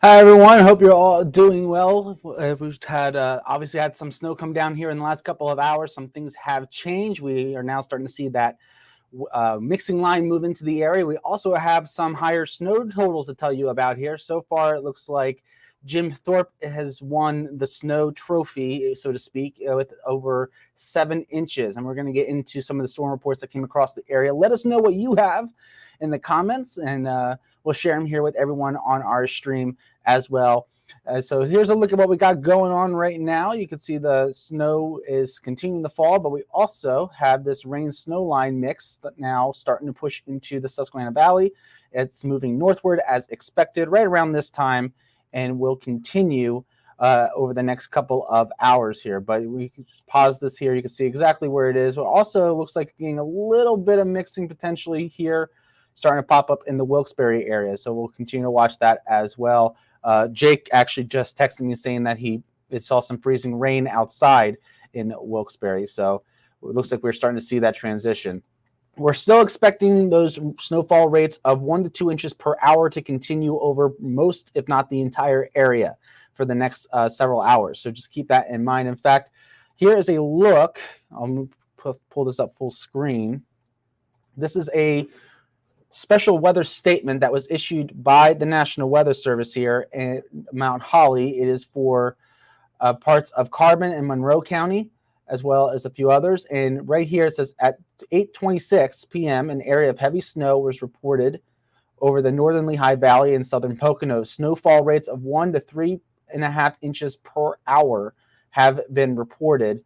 Hi everyone. Hope you're all doing well. We've had obviously had some snow come down here in the last couple of hours. Some things have changed. We are now starting to see that mixing line move into the area. We also have some higher snow totals to tell you about here. So far, it looks like Jim Thorpe has won the snow trophy, so to speak, with over 7 inches. And we're going to get into some of the storm reports that came across the area. Let us know what you have in the comments, and we'll share them here with everyone on our stream as well. So here's a look at what we got going on right now. You can see the snow is continuing to fall, but we also have this rain-snow line mix that now starting to push into the Susquehanna Valley. It's moving northward as expected right around this time, and will continue over the next couple of hours here. But we can just pause this here. You can see exactly where it is. It also looks like getting a little bit of mixing potentially here, starting to pop up in the Wilkes-Barre area. So we'll continue to watch that as well. Jake actually just texted me saying that he saw some freezing rain outside in Wilkes-Barre. So it looks like we're starting to see that transition. We're still expecting those snowfall rates of 1 to 2 inches per hour to continue over most, if not the entire area, for the next several hours. So just keep that in mind. In fact, here is a look. I'll pull this up full screen. This is a special weather statement that was issued by the National Weather Service here in Mount Holly. It is for parts of Carbon and Monroe County, as well as a few others. And right here it says at 8:26 p.m., an area of heavy snow was reported over the northern Lehigh Valley and southern Poconos. Snowfall rates of 1 to 3.5 inches per hour have been reported,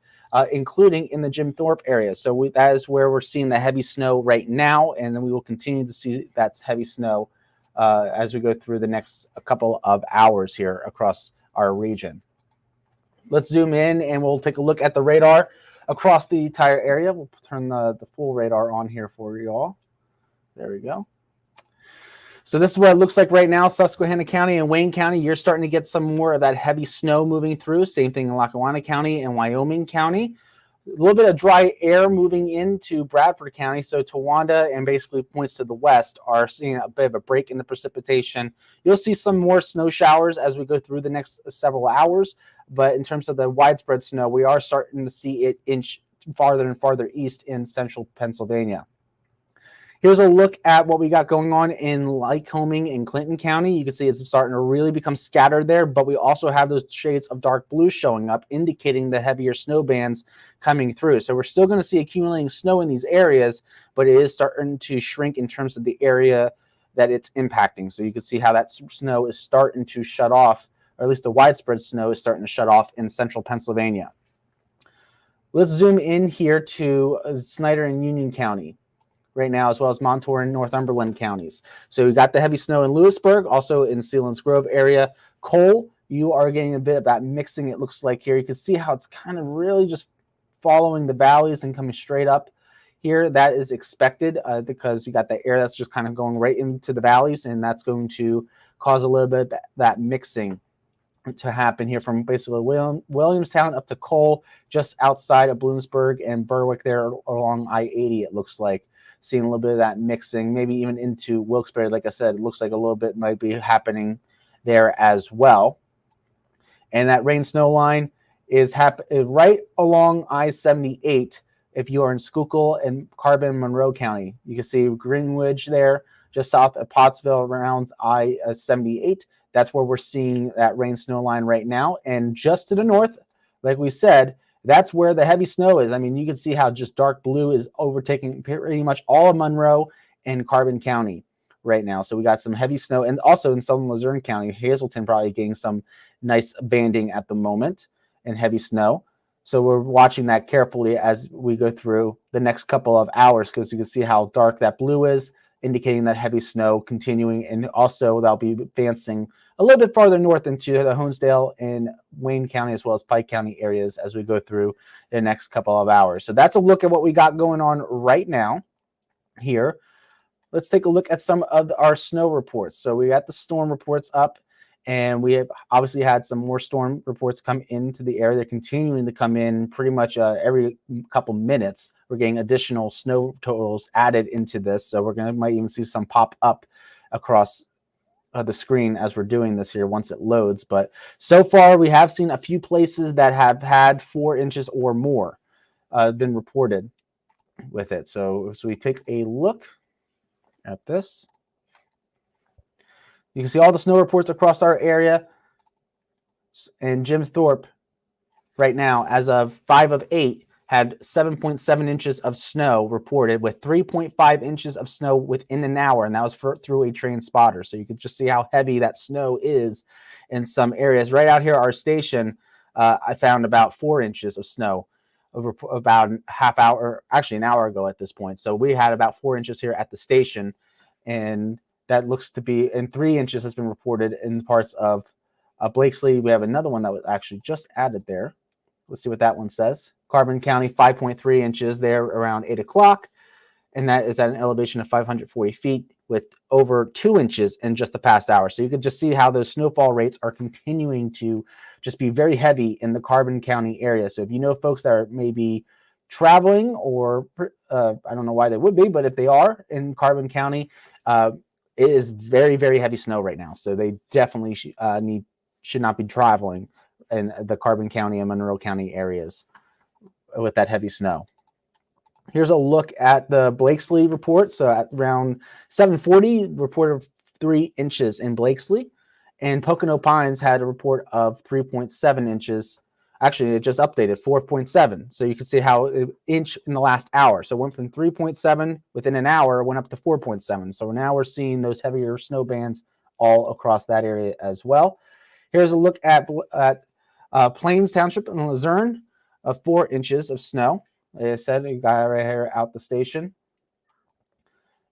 including in the Jim Thorpe area. So that is where we're seeing the heavy snow right now, and then we will continue to see that heavy snow as we go through the next couple of hours here across our region. Let's zoom in and we'll take a look at the radar across the entire area. We'll turn the full radar on here for you all. There we go. So this is what it looks like right now. Susquehanna County and Wayne County, you're starting to get some more of that heavy snow moving through. Same thing in Lackawanna County and Wyoming County. A little bit of dry air moving into Bradford County. So Towanda and basically points to the west are seeing a bit of a break in the precipitation. You'll see some more snow showers as we go through the next several hours. But in terms of the widespread snow, we are starting to see it inch farther and farther east in central Pennsylvania. Here's a look at what we got going on in Lycoming and Clinton County. You can see it's starting to really become scattered there, but we also have those shades of dark blue showing up, indicating the heavier snow bands coming through. So we're still going to see accumulating snow in these areas, but it is starting to shrink in terms of the area that it's impacting. So you can see how that snow is starting to shut off, or at least the widespread snow is starting to shut off in central Pennsylvania. Let's zoom in here to Snyder and Union County right now, as well as Montour and Northumberland counties. So we got the heavy snow in Lewisburg, also in Selinsgrove area. Cole, you are getting a bit of that mixing, it looks like here. You can see how it's kind of really just following the valleys and coming straight up here. That is expected because you got the air that's just kind of going right into the valleys, and that's going to cause a little bit of that mixing to happen here from basically Williamstown up to Cole, just outside of Bloomsburg and Berwick there along I-80, it looks like. Seeing a little bit of that mixing, maybe even into Wilkes-Barre. Like I said, it looks like a little bit might be happening there as well. And that rain snow line is right along I-78 if you are in Schuylkill and Carbon Monroe County. You can see Greenwich there, just south of Pottsville around I-78. That's where we're seeing that rain snow line right now. And just to the north, like we said, that's where the heavy snow is. I mean, you can see how just dark blue is overtaking pretty much all of Monroe and Carbon County right now. So we got some heavy snow, and also in southern Luzerne County, Hazleton probably getting some nice banding at the moment and heavy snow. So we're watching that carefully as we go through the next couple of hours, because you can see how dark that blue is, indicating that heavy snow continuing, and also that'll be advancing a little bit farther north into the Honesdale and Wayne County as well as Pike County areas as we go through the next couple of hours. So that's a look at what we got going on right now here. Let's take a look at some of our snow reports. So we got the storm reports up, and we have obviously had some more storm reports come into the area. They're continuing to come in pretty much every couple minutes. We're getting additional snow totals added into this, so might even see some pop up across the screen as we're doing this here once it loads. But so far, we have seen a few places that have had 4 inches or more been reported with it. So as we take a look at this, you can see all the snow reports across our area. And Jim Thorpe, right now, as of 5 of 8, had 7.7 inches of snow reported, with 3.5 inches of snow within an hour, and that was through a train spotter. So you can just see how heavy that snow is in some areas. Right out here, our station, I found about 4 inches of snow over about a half hour, actually an hour ago at this point. So we had about 4 inches here at the station, and that looks to be, and 3 inches has been reported in parts of Blakesley. We have another one that was actually just added there. Let's see what that one says. Carbon County, 5.3 inches there around 8 o'clock. And that is at an elevation of 540 feet with over 2 inches in just the past hour. So you can just see how those snowfall rates are continuing to just be very heavy in the Carbon County area. So if you know folks that are maybe traveling, or I don't know why they would be, but if they are in Carbon County, it is very, very heavy snow right now. So they definitely should not be traveling in the Carbon County and Monroe County areas with that heavy snow. Here's a look at the Blakesley report. So at around 7:40, reported 3 inches in Blakesley, and Pocono Pines had a report of 3.7 inches. Actually, it just updated 4.7. So you can see how an inch in the last hour. So it went from 3.7 within an hour, went up to 4.7. So now we're seeing those heavier snow bands all across that area as well. Here's a look at Plains Township in Luzerne of 4 inches of snow. Like I said, we got right here out the station.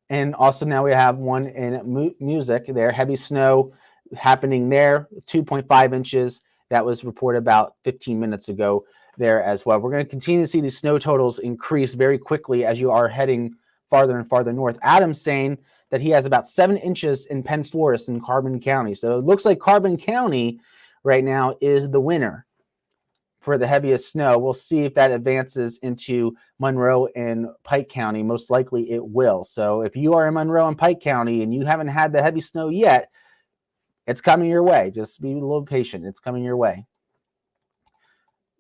And also now we have one in Music there, heavy snow happening there, 2.5 inches. That was reported about 15 minutes ago there as well. We're going to continue to see these snow totals increase very quickly as you are heading farther and farther north. Adam's saying that he has about 7 inches in Penn Forest in Carbon County. So it looks like Carbon County right now is the winner for the heaviest snow. We'll see if that advances into Monroe and Pike County. Most likely it will. So if you are in Monroe and Pike County and you haven't had the heavy snow yet, it's coming your way. Just be a little patient. It's coming your way.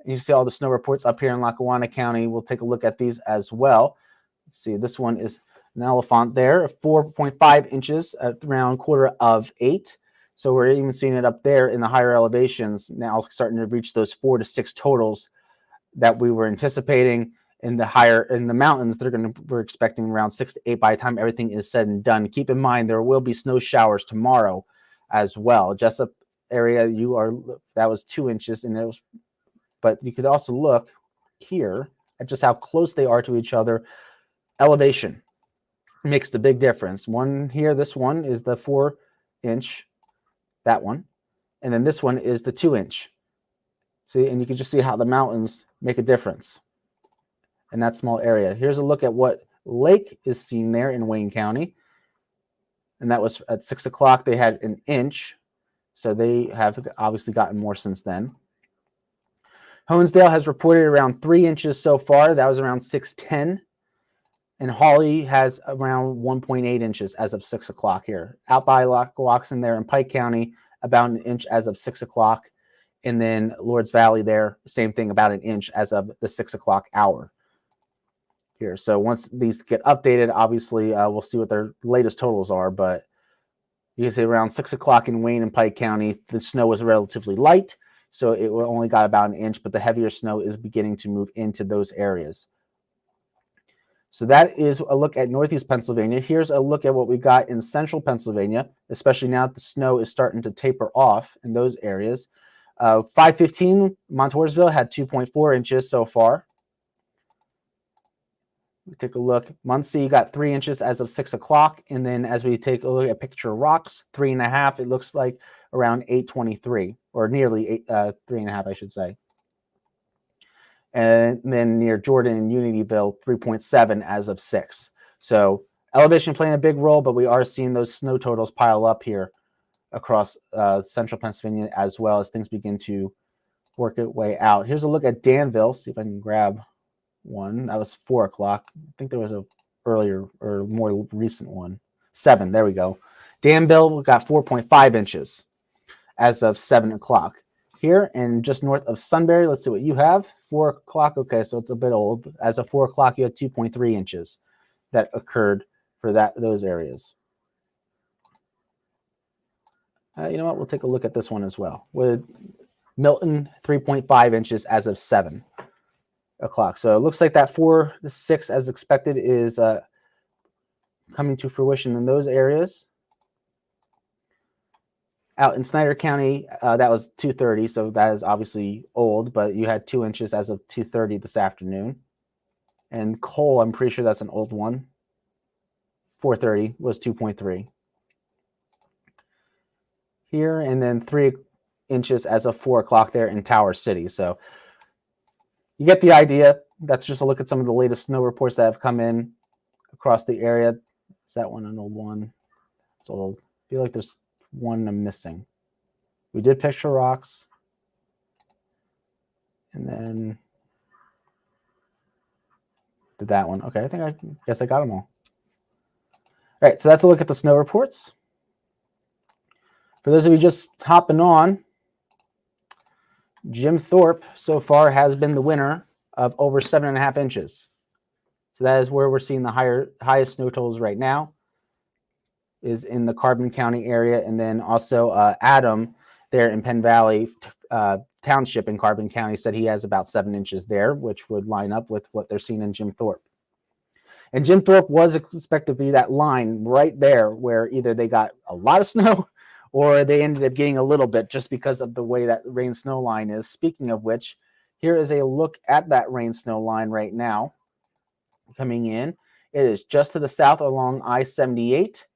You see all the snow reports up here in Lackawanna County. We'll take a look at these as well. Let's see, this one is an Elephant there, 4.5 inches at around 7:45. So we're even seeing it up there in the higher elevations now, starting to reach those 4 to 6 totals that we were anticipating. In the mountains, we're expecting around 6 to 8 by the time everything is said and done. Keep in mind there will be snow showers tomorrow as well. Jessup area, that was 2 inches, but you could also look here at just how close they are to each other. Elevation makes the big difference. One here, this one is the 4 inch. That one, and then this one is the 2 inch. See, and you can just see how the mountains make a difference in that small area. Here's a look at what lake is seen there in Wayne County, and that was at 6 o'clock. They had 1 inch, so they have obviously gotten more since then. Honesdale has reported around 3 inches so far. That was around 6:10. And Hawley has around 1.8 inches as of 6 o'clock here. Out by Lockewaxon there in Pike County, about 1 inch as of 6 o'clock. And then Lords Valley there, same thing, about 1 inch as of the 6 o'clock hour here. So once these get updated, obviously we'll see what their latest totals are. But you can see around 6 o'clock in Wayne and Pike County, the snow was relatively light. So it only got about 1 inch, but the heavier snow is beginning to move into those areas. So that is a look at Northeast Pennsylvania. Here's a look at what we got in Central Pennsylvania, especially now that the snow is starting to taper off in those areas. 5:15, Montoursville had 2.4 inches so far. We take a look. Muncie got 3 inches as of 6 o'clock. And then as we take a look at Picture Rocks, 3.5, it looks like around 8:23, or nearly 3.5, I should say. And then near Jordan and Unityville, 3.7 as of 6. So elevation playing a big role, but we are seeing those snow totals pile up here across Central Pennsylvania as well as things begin to work its way out. Here's a look at Danville. See if I can grab one. That was 4 o'clock. I think there was a earlier or more recent one. 7. There we go. Danville got 4.5 inches as of 7 o'clock. Here and just north of Sunbury, let's see what you have. 4 o'clock. Okay, so it's a bit old. As of 4 o'clock, you had 2.3 inches that occurred for those areas. You know what? We'll take a look at this one as well. With Milton, 3.5 inches as of 7 o'clock. So it looks like that 4 to 6 as expected is coming to fruition in those areas. Out in Snyder County, that was 2:30, so that is obviously old, but you had 2 inches as of 2:30 this afternoon. And Cole, I'm pretty sure that's an old one. 4:30 was 2.3. Here, and then 3 inches as of 4 o'clock there in Tower City. So you get the idea. That's just a look at some of the latest snow reports that have come in across the area. Is that one an old one? It's old. I feel like there's one I'm missing. We did Picture Rocks. And then did that one. Okay, I guess I got them all. All right, so that's a look at the snow reports. For those of you just hopping on, Jim Thorpe so far has been the winner of over 7.5 inches. So that is where we're seeing the highest snow totals right now, is in the Carbon County area. And then also Adam there in Penn Valley Township in Carbon County said he has about 7 inches there, which would line up with what they're seeing in Jim Thorpe. And Jim Thorpe was expected to be that line right there where either they got a lot of snow or they ended up getting a little bit just because of the way that rain-snow line is. Speaking of which, here is a look at that rain-snow line right now coming in. It is just to the south along I-78,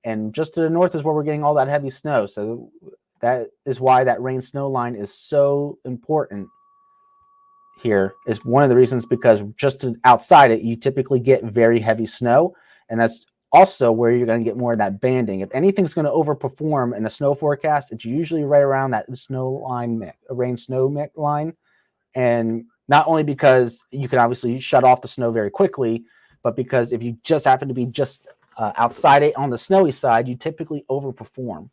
and just to the north is where we're getting all that heavy snow. So that is why that rain-snow line is so important here. Is one of the reasons, because just outside it, you typically get very heavy snow, and that's also where you're going to get more of that banding. If anything's going to overperform in a snow forecast, it's usually right around that snow line, rain-snow line. And not only because you can obviously shut off the snow very quickly, but because if you just happen to be just outside it on the snowy side, you typically overperform.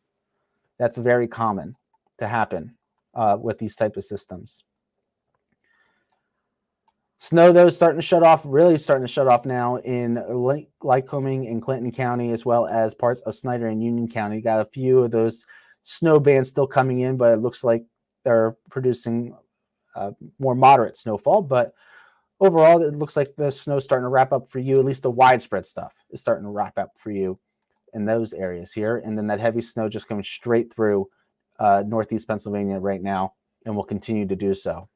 That's very common to happen with these type of systems. Snow, though, really starting to shut off now in Lycoming and Clinton County, as well as parts of Snyder and Union County. Got a few of those snow bands still coming in, but it looks like they're producing more moderate snowfall. But overall, it looks like the snow's starting to wrap up for you. At least the widespread stuff is starting to wrap up for you in those areas here. And then that heavy snow just coming straight through northeast Pennsylvania right now, and will continue to do so.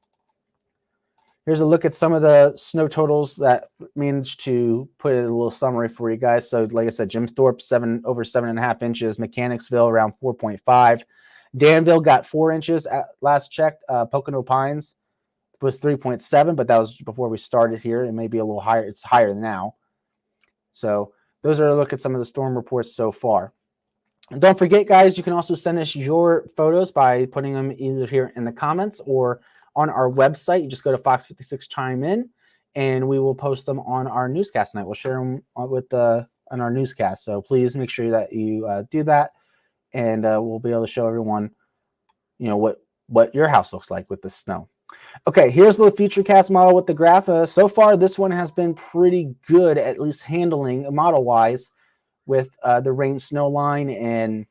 Here's a look at some of the snow totals that managed to put in a little summary for you guys. So like I said, Jim Thorpe, over 7.5 inches. Mechanicsville, around 4.5. Danville got 4 inches at last checked. Pocono Pines was 3.7, but that was before we started here. It may be a little higher. It's higher now. So those are a look at some of the storm reports so far. And don't forget, guys, you can also send us your photos by putting them either here in the comments or on our website. You just go to Fox 56 Chime In, and we will post them on our newscast tonight. We'll share them on our newscast. So please make sure that you do that, and we'll be able to show everyone, what your house looks like with the snow. Okay, here's the FutureCast model with the graph. So far, this one has been pretty good, at least handling model-wise, with the rain-snow line and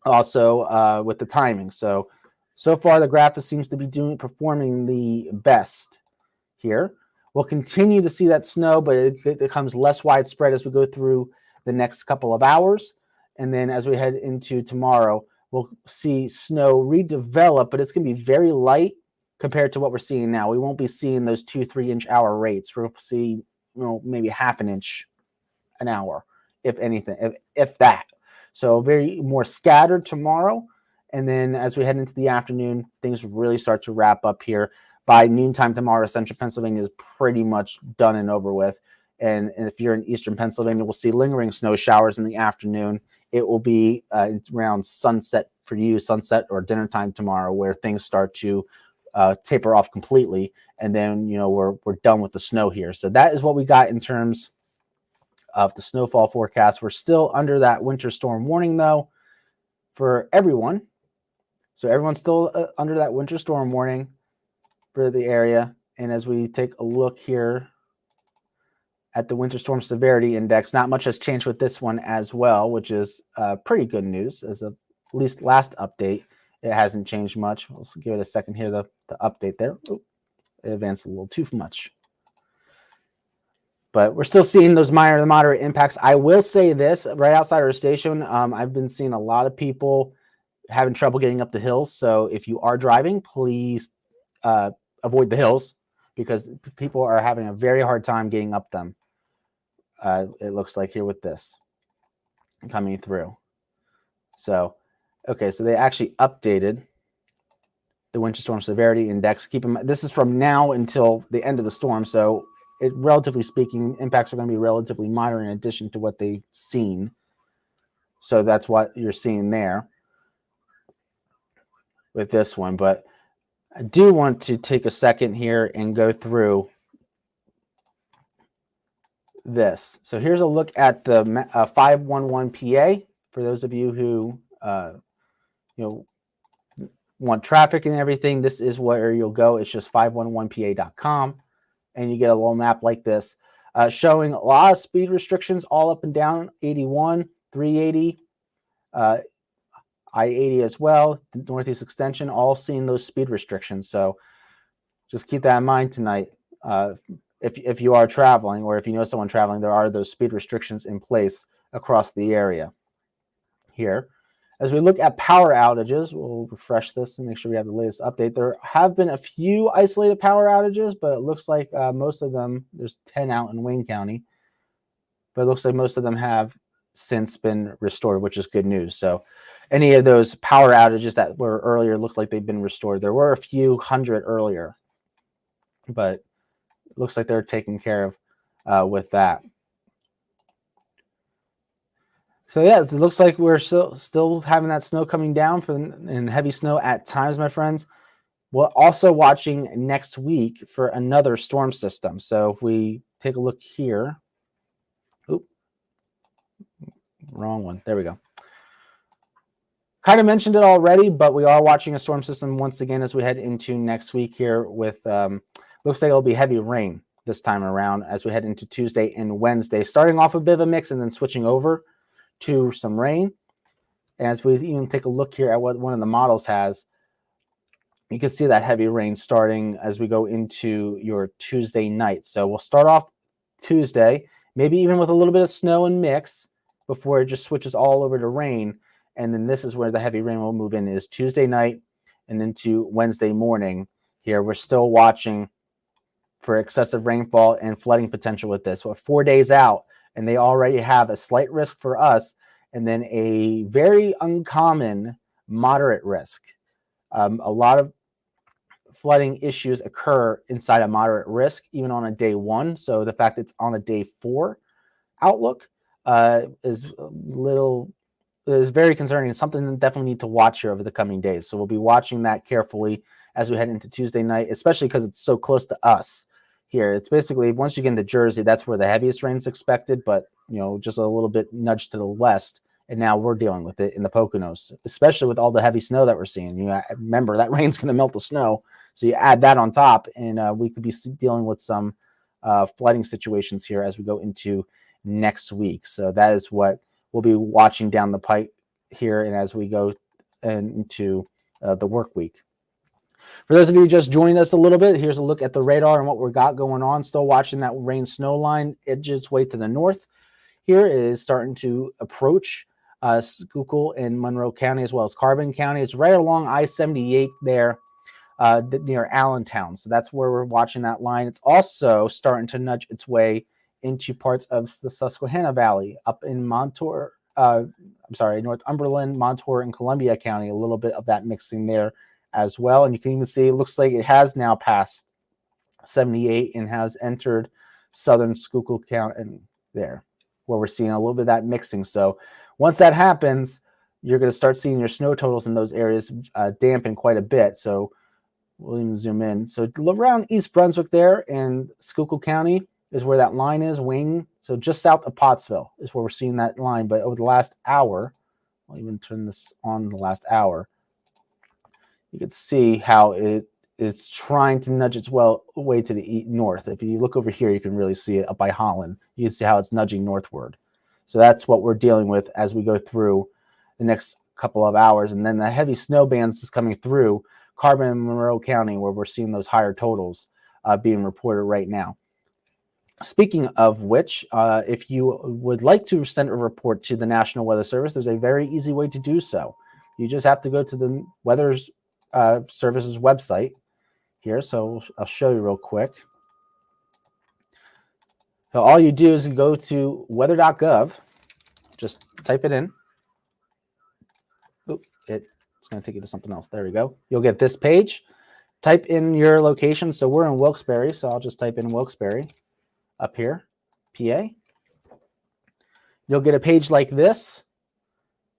also with the timing. So far, the graph seems to be performing the best here. We'll continue to see that snow, but it becomes less widespread as we go through the next couple of hours. And then as we head into tomorrow, we'll see snow redevelop, but it's going to be very light compared to what we're seeing now. We won't be seeing those 2-3 inch hour rates. We'll see, maybe half an inch an hour, if anything, if that. So very more scattered tomorrow. And then as we head into the afternoon, things really start to wrap up here. By noontime tomorrow, central Pennsylvania is pretty much done and over with. And if you're in eastern Pennsylvania, we'll see lingering snow showers in the afternoon. It will be around sunset for you, sunset or dinner time tomorrow, where things start to taper off completely. And then, we're done with the snow here. So that is what we got in terms of the snowfall forecast. We're still under that winter storm warning, though, for everyone. So everyone's still under that winter storm warning for the area. And as we take a look here at the winter storm severity index, not much has changed with this one as well, which is pretty good news. As of at least last update, it hasn't changed much. We'll give it a second here, the update there. Oop, it advanced a little too much. But we're still seeing those minor to moderate impacts. I will say this, right outside our station, I've been seeing a lot of people having trouble getting up the hills. So if you are driving, please avoid the hills because people are having a very hard time getting up them. It looks like here with this coming through. So, okay, so they actually updated the winter storm severity index. Keep in mind, this is from now until the end of the storm. So relatively speaking, impacts are going to be relatively minor in addition to what they've seen. So that's what you're seeing there with this one. But I do want to take a second here and go through this. So here's a look at the 511 PA for those of you who want traffic and everything. This is where you'll go. It's just 511pa.com, and you get a little map like this showing a lot of speed restrictions all up and down 81, 380, I-80 as well, the Northeast Extension, all seeing those speed restrictions. So just keep that in mind tonight. If you are traveling or if you know someone traveling, there are those speed restrictions in place across the area here. As we look at power outages, we'll refresh this and make sure we have the latest update. There have been a few isolated power outages, but it looks like most of them, there's 10 out in Wayne County, but it looks like most of them have since been restored, which is good news. So any of those power outages that were earlier look like they've been restored. There were a few hundred earlier, but it looks like they're taken care of with that. So yeah, it looks like we're still having that snow coming down and heavy snow at times, my friends. We're also watching next week for another storm system. So if we take a look here, oop, wrong one. There we go. Kind of mentioned it already, but we are watching a storm system once again as we head into next week here with, looks like it'll be heavy rain this time around as we head into Tuesday and Wednesday, starting off a bit of a mix and then switching over to some rain. As we even take a look here at what one of the models has, you can see that heavy rain starting as we go into your Tuesday night. So we'll start off Tuesday, maybe even with a little bit of snow and mix before it just switches all over to rain. And then this is where the heavy rain will move in, is Tuesday night and into Wednesday morning. Here we're still watching for excessive rainfall and flooding potential with this. We're 4 days out, and they already have a slight risk for us and then a very uncommon moderate risk. A lot of flooding issues occur inside a moderate risk, even on a day one. So the fact it's on a day 4 outlook is very concerning. It's something that definitely need to watch here over the coming days. So we'll be watching that carefully as we head into Tuesday night, especially because it's so close to us here. It's basically, once you get into Jersey, that's where the heaviest rain is expected, but just a little bit nudged to the west. And now we're dealing with it in the Poconos, especially with all the heavy snow that we're seeing. Remember that rain's going to melt the snow. So you add that on top, and we could be dealing with some flooding situations here as we go into next week. So that is what we'll be watching down the pipe here, and as we go into the work week. For those of you who just joined us a little bit, here's a look at the radar and what we got going on. Still watching that rain snow line edge its way to the north. Here it is starting to approach Schuylkill and Monroe County, as well as Carbon County. It's right along I-78 there near Allentown. So that's where we're watching that line. It's also starting to nudge its way into parts of the Susquehanna Valley, up in Northumberland, Montour, and Columbia County. A little bit of that mixing there as well. And you can even see it looks like it has now passed 78 and has entered southern Schuylkill County and there, where we're seeing a little bit of that mixing. So once that happens, you're going to start seeing your snow totals in those areas dampen quite a bit. So we'll even zoom in. So around East Brunswick there and Schuylkill County, is where that line is, Wing. So just south of Pottsville is where we're seeing that line. But over the last hour, I'll even turn this on the last hour, you can see how it's trying to nudge its way to the north. If you look over here, you can really see it up by Holland. You can see how it's nudging northward. So that's what we're dealing with as we go through the next couple of hours. And then the heavy snow bands is coming through Carbon and Monroe County, where we're seeing those higher totals being reported right now. Speaking of which, if you would like to send a report to the National Weather Service, there's a very easy way to do so. You just have to go to the Weather Service's website here. So I'll show you real quick. So all you do is you go to weather.gov, just type it in. Oop, it's going to take you to something else. There we go. You'll get this page. Type in your location. So we're in Wilkes-Barre, so I'll just type in Wilkes-Barre up here, PA. You'll get a page like this.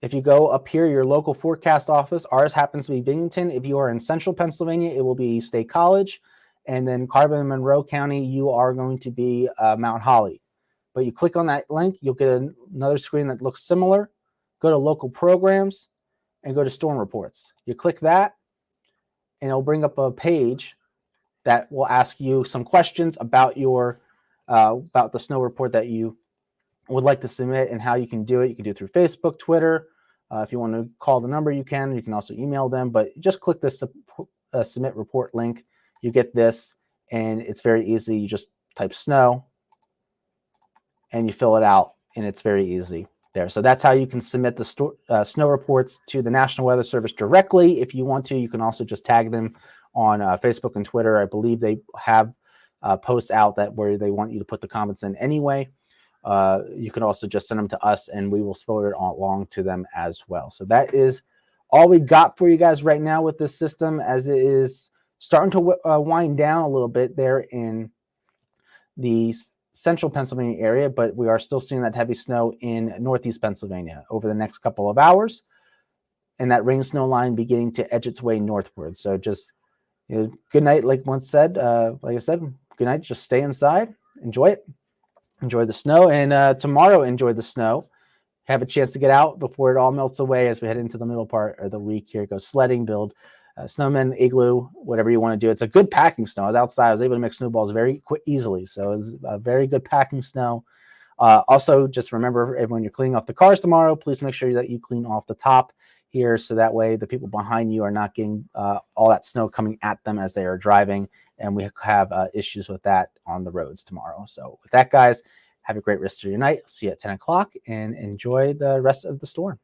If you go up here, your local forecast office, ours happens to be Binghamton. If you are in central Pennsylvania, it will be State College. And then Carbon and Monroe County, you are going to be Mount Holly. But you click on that link, you'll get another screen that looks similar. Go to local programs and go to storm reports. You click that, and it'll bring up a page that will ask you some questions about your about the snow report that you would like to submit and how you can do it. You can do it through Facebook, Twitter. If you want to call the number, you can. You can also email them, but just click this submit report link. You get this, and it's very easy. You just type snow, and you fill it out, and it's very easy there. So that's how you can submit the snow reports to the National Weather Service directly. If you want to, you can also just tag them on Facebook and Twitter. I believe they have posts out that where they want you to put the comments in anyway. You can also just send them to us, and we will forward it along to them as well. So that is all we got for you guys right now with this system, as it is starting to wind down a little bit there in the central Pennsylvania area, but we are still seeing that heavy snow in northeast Pennsylvania over the next couple of hours, and that rain snow line beginning to edge its way northward. So just good night, like I said, good night. Just stay inside, enjoy it, enjoy the snow, and tomorrow enjoy the snow. Have a chance to get out before it all melts away as we head into the middle part of the week here. Go sledding, build snowmen, igloo, whatever you want to do. It's a good packing snow. I was outside. I was able to make snowballs very easily. So it's a very good packing snow. Also, just remember, when you're cleaning off the cars tomorrow, please make sure that you clean off the top here, so that way the people behind you are not getting all that snow coming at them as they are driving. And we have issues with that on the roads tomorrow. So with that, guys, have a great rest of your night. See you at 10 o'clock and enjoy the rest of the storm.